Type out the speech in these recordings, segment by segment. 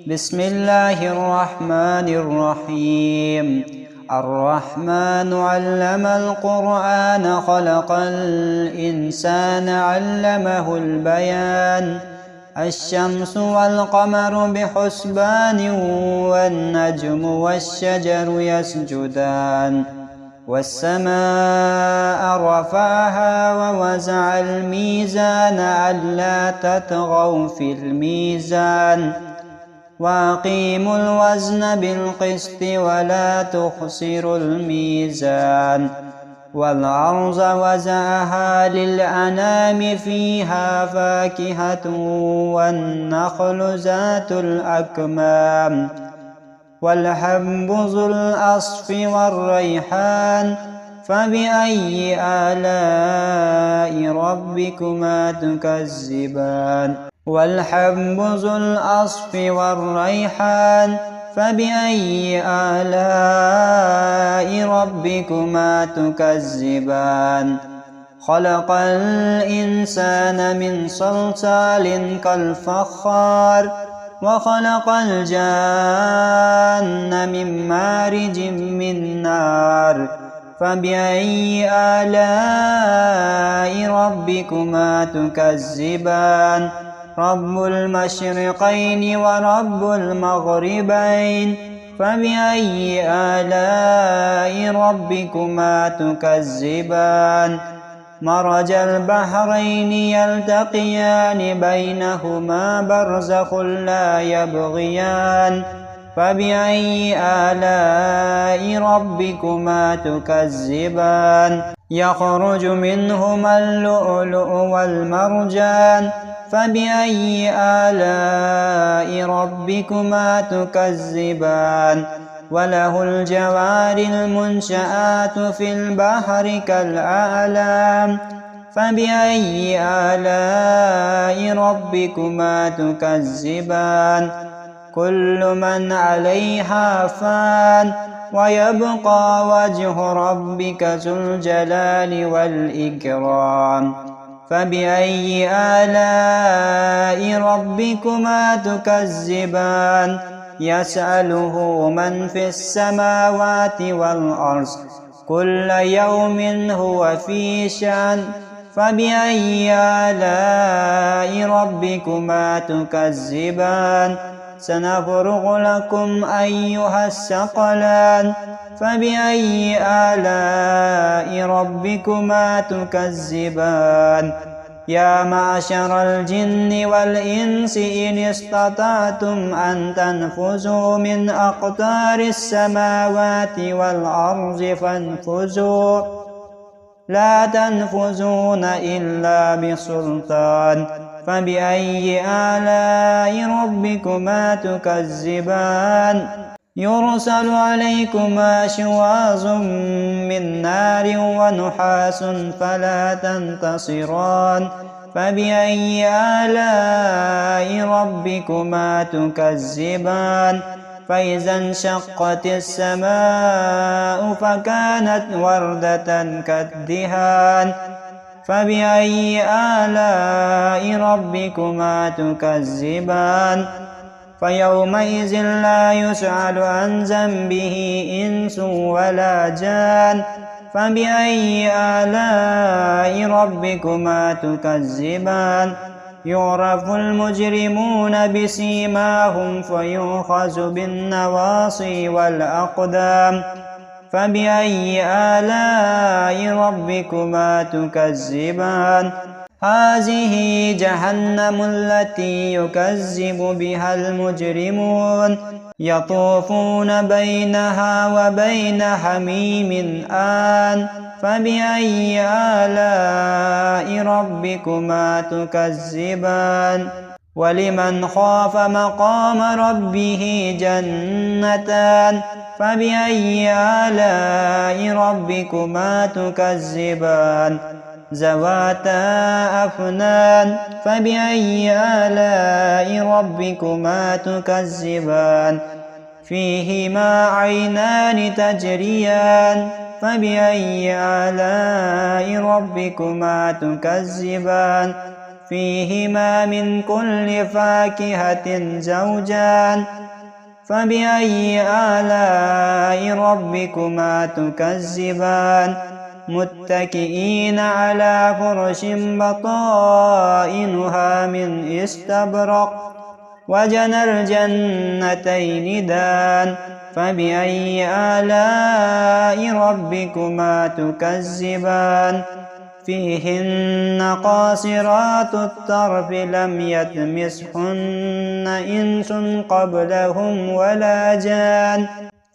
بسم الله الرحمن الرحيم. الرحمن علم القرآن خلق الإنسان علمه البيان. الشمس والقمر بحسبان والنجم والشجر يسجدان. والسماء رفعها ووزع الميزان ألا تطغوا في الميزان وأقيموا الوزن بالقسط ولا تخسروا الميزان. والأرض وزعها للأنام فيها فاكهة والنخل ذات الأكمام والحب ذو العصف والريحان. فبأي آلاء ربكما تكذبان. والحب ذو العصف والريحان. فبأي آلاء ربكما تكذبان. خلق الإنسان من صلصال كالفخار وخلق الجان من مارج من نار. فبأي آلاء ربكما تكذبان. رب المشرقين ورب المغربين. فبأي آلاء ربكما تكذبان. مرج البحرين يلتقيان بينهما برزخ لا يبغيان. فبأي آلاء ربكما تكذبان. يخرج منهما اللؤلؤ والمرجان. فبأي آلاء ربكما تكذبان. وله الجوار المنشآت في البحر كالأعلام. فبأي آلاء ربكما تكذبان. كل من عليها فان ويبقى وجه ربك ذو الجلال والإكرام. فبأي آلاء ربكما تكذبان. يسأله من في السماوات والأرض كل يوم هو في شأن. فبأي آلاء ربكما تكذبان. سنفرغ لكم أيها الثقلان. فبأي آلاء ربكما تكذبان. يا معشر الجن والإنس إن استطعتم أن تنفذوا من أقطار السماوات والأرض فانفذوا لا تنفذون إلا بسلطان. فبأي آلاء ربكما تكذبان. يرسل عليكما شواظ من نار ونحاس فلا تنتصران. فبأي آلاء ربكما تكذبان. فإذا انشقت السماء فكانت وردة كالدهان. فبأي آلاء ربكما تكذبان. فيومئذ لا يسأل عن ذنبه إنس ولا جان. فبأي آلاء ربكما تكذبان. يعرف المجرمون بسيماهم فيؤخذ بالنواصي والأقدام. فبأي آلاء ربكما تكذبان. هذه جهنم التي يكذب بها المجرمون يطوفون بينها وبين حميم آن. فبأي آلاء ربكما تكذبان. ولمن خاف مقام ربه جنتان. فبأي آلاء ربكما تكذبان. ذواتا أفنان. فبأي آلاء ربكما تكذبان. فيهما عينان تجريان. فبأي آلاء ربكما تكذبان. فيهما من كل فاكهة زوجان فبأي آلاء ربكما تكذبان متكئين على فرش بطائنها من استبرق وجنى الجنتين دان فبأي آلاء ربكما تكذبان فيهن قاصرات الطرف لم يطمثهن إنس قبلهم ولا جان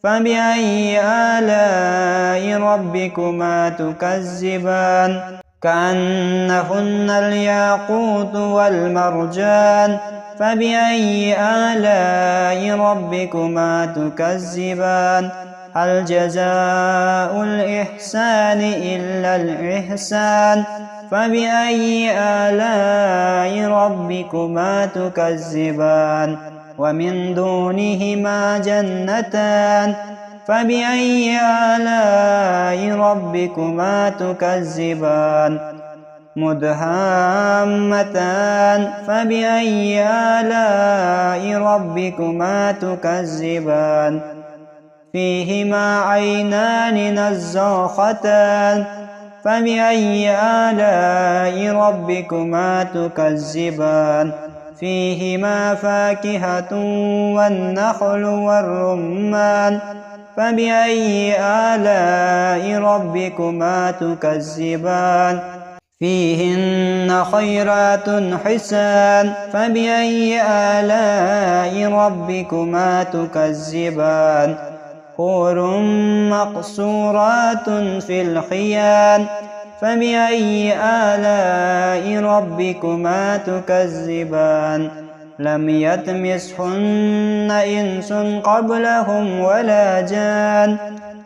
فبأي آلاء ربكما تكذبان كأنهن الياقوت والمرجان فبأي آلاء ربكما تكذبان هل جزاء الإحسان إلا الإحسان فبأي آلاء ربكما تكذبان ومن دونهما جنتان فبأي آلاء ربكما تكذبان مدهامتان فبأي آلاء ربكما تكذبان فيهما عينان نضاختان فبأي آلاء ربكما تكذبان فيهما فاكهة والنخل والرمان فبأي آلاء ربكما تكذبان فيهن خيرات حسان فبأي آلاء ربكما تكذبان حور مقصورات في الخيام فبأي آلاء ربكما تكذبان لم يطمثهن إنس قبلهم ولا جان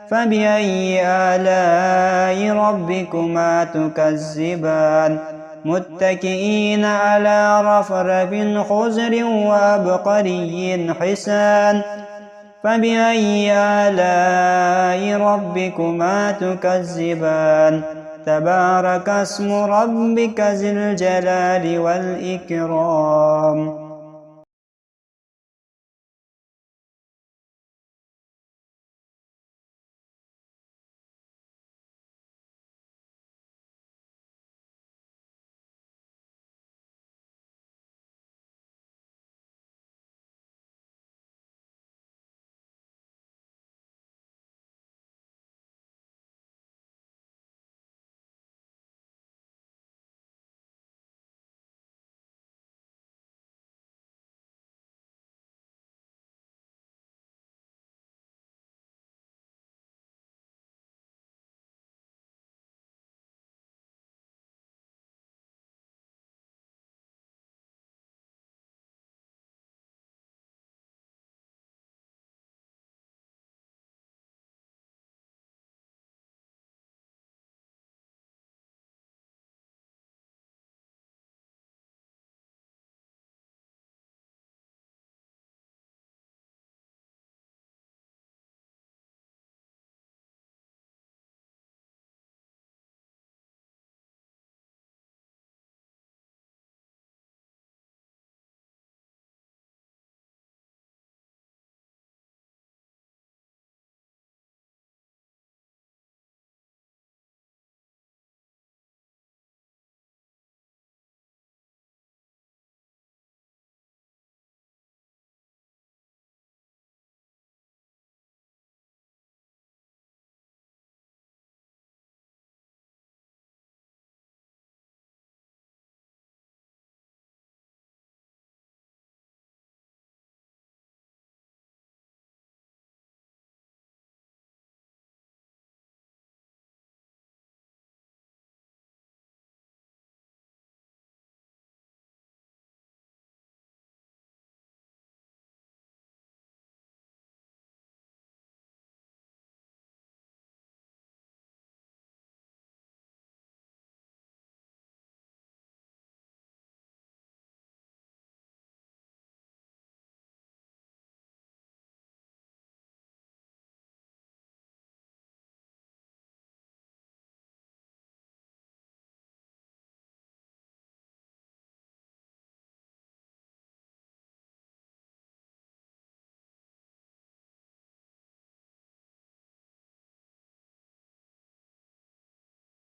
فبأي آلاء ربكما تكذبان متكئين على رفرف خضر وعبقري حسان فبأي آلاء ربكما تكذبان تبارك اسم ربك ذي الجلال والإكرام